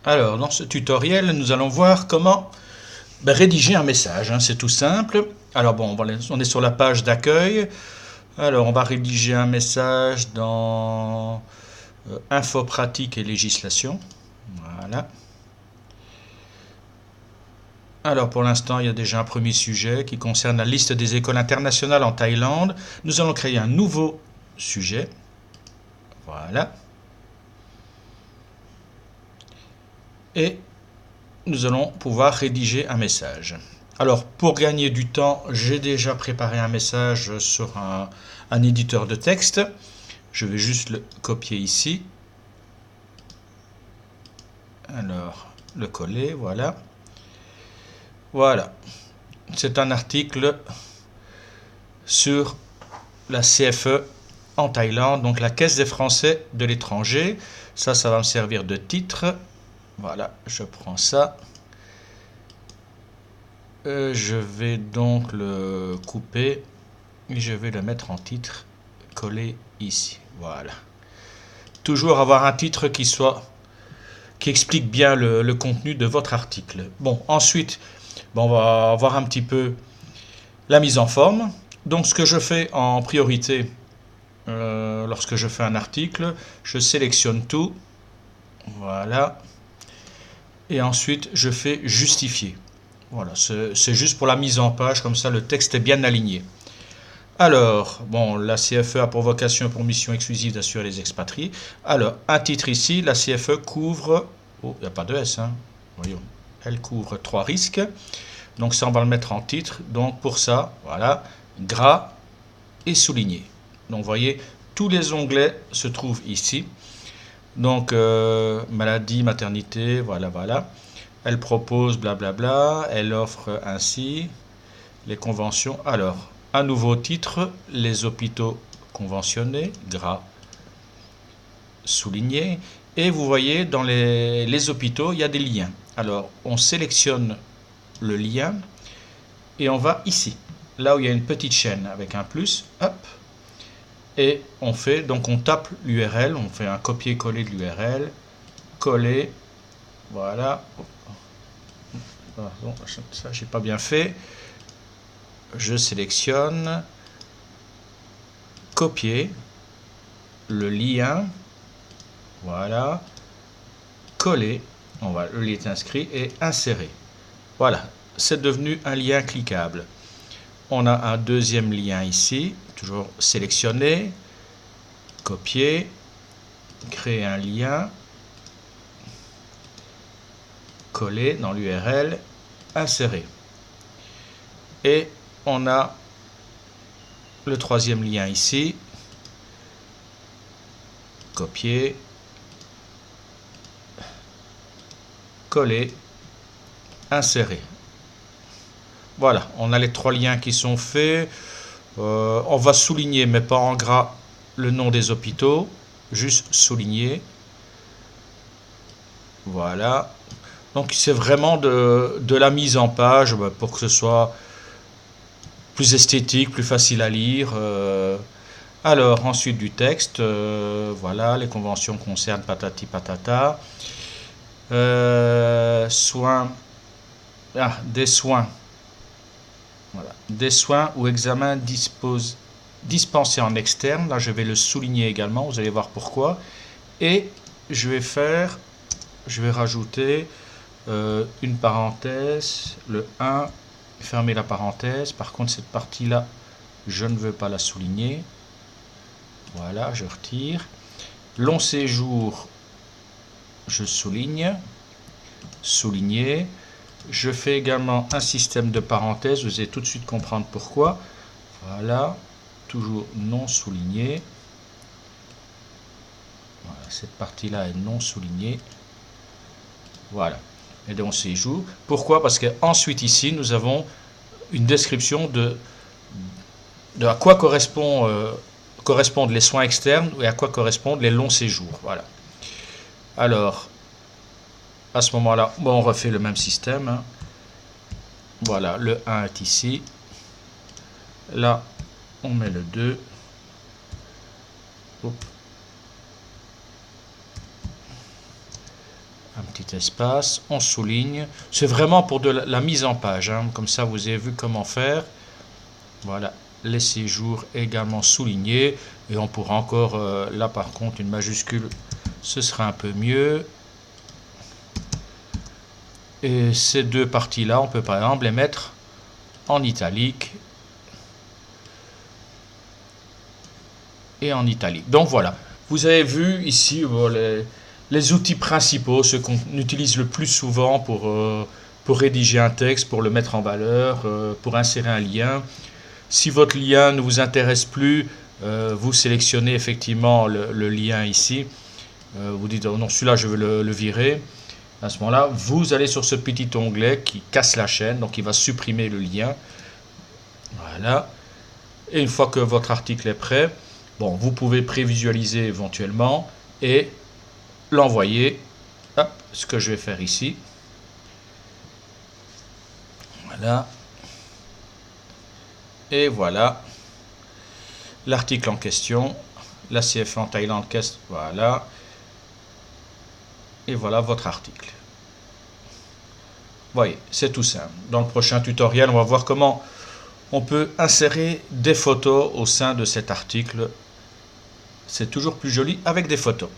Alors, dans ce tutoriel, nous allons voir comment rédiger un message. C'est tout simple. Alors bon, on est sur la page d'accueil. Alors, on va rédiger un message dans info pratique et législation. Voilà. Alors, pour l'instant, il y a déjà un premier sujet qui concerne la liste des écoles internationales en Thaïlande. Nous allons créer un nouveau sujet. Voilà. Et nous allons pouvoir rédiger un message. Alors, pour gagner du temps, j'ai déjà préparé un message sur un éditeur de texte. Je vais juste le copier ici. Alors, le coller, voilà. Voilà. C'est un article sur la CFE en Thaïlande, donc la Caisse des Français de l'étranger. Ça va me servir de titre. Voilà, je prends ça. Je vais donc le couper et je vais le mettre en titre, coller ici. Voilà. Toujours avoir un titre qui explique bien le contenu de votre article. Bon, ensuite, on va voir un petit peu la mise en forme. Donc, ce que je fais en priorité lorsque je fais un article, je sélectionne tout. Voilà. Et ensuite, je fais justifier. Voilà, c'est juste pour la mise en page, comme ça le texte est bien aligné. Alors, bon, la CFE a pour vocation et pour mission exclusive d'assurer les expatriés. Alors, un titre ici, la CFE couvre... Oh, il n'y a pas de S, hein. Voyons. Elle couvre 3 risques. Donc ça, on va le mettre en titre. Donc pour ça, voilà, gras et souligné. Donc vous voyez, tous les onglets se trouvent ici. Donc, maladie, maternité, voilà. Elle propose blablabla, elle offre ainsi les conventions. Alors, un nouveau titre, les hôpitaux conventionnés, gras, souligné. Et vous voyez, dans les hôpitaux, il y a des liens. Alors, on sélectionne le lien et on va ici, là où il y a une petite chaîne avec un plus, hop, et on tape l'URL, on fait un copier-coller de l'URL, coller, voilà. Pardon, ça j'ai pas bien fait. Je sélectionne, copier le lien, voilà, coller, on va le lien est inscrit et insérer. Voilà, c'est devenu un lien cliquable. On a un deuxième lien ici, toujours sélectionner, copier, créer un lien, coller dans l'URL, insérer. Et on a le troisième lien ici, copier, coller, insérer. Voilà, on a les 3 liens qui sont faits. On va souligner, mais pas en gras, le nom des hôpitaux, juste souligner. Voilà. Donc c'est vraiment de la mise en page pour que ce soit plus esthétique, plus facile à lire. Alors, ensuite du texte, voilà, les conventions concernent patati patata. Soins, des soins. Voilà. Des soins ou examens dispensés en externe. Là, je vais le souligner également, vous allez voir pourquoi. Et je vais rajouter une parenthèse, le 1, fermer la parenthèse. Par contre, cette partie-là, je ne veux pas la souligner. Voilà, je retire. Long séjour, je souligne. Souligner. Je fais également un système de parenthèses. Vous allez tout de suite comprendre pourquoi. Voilà, toujours non souligné. Voilà, cette partie-là est non soulignée. Voilà. Et donc séjour. Pourquoi? Parce qu'ensuite ici, nous avons une description de à quoi correspondent les soins externes et à quoi correspondent les longs séjours. Voilà. Alors, à ce moment-là, on refait le même système. Hein. Voilà, le 1 est ici. Là, on met le 2. un petit espace, on souligne. C'est vraiment pour de la mise en page, hein. Comme ça vous avez vu comment faire. Voilà, les séjours également soulignés. Et on pourra encore, là par contre, une majuscule, ce sera un peu mieux. Et ces deux parties-là, on peut par exemple les mettre en italique. Et en italique. Donc voilà, vous avez vu ici les outils principaux, ceux qu'on utilise le plus souvent pour rédiger un texte, pour le mettre en valeur, pour insérer un lien. Si votre lien ne vous intéresse plus, vous sélectionnez effectivement le lien ici. Vous dites oh non, celui-là je veux le virer. À ce moment-là, vous allez sur ce petit onglet qui casse la chaîne, donc il va supprimer le lien. Voilà. Et une fois que votre article est prêt, bon, vous pouvez prévisualiser éventuellement et l'envoyer. Hop, ce que je vais faire ici. Voilà. Et voilà. L'article en question. La CFA en Thaïlande, voilà. Et voilà votre article. Vous voyez, c'est tout simple. Dans le prochain tutoriel, on va voir comment on peut insérer des photos au sein de cet article. C'est toujours plus joli avec des photos.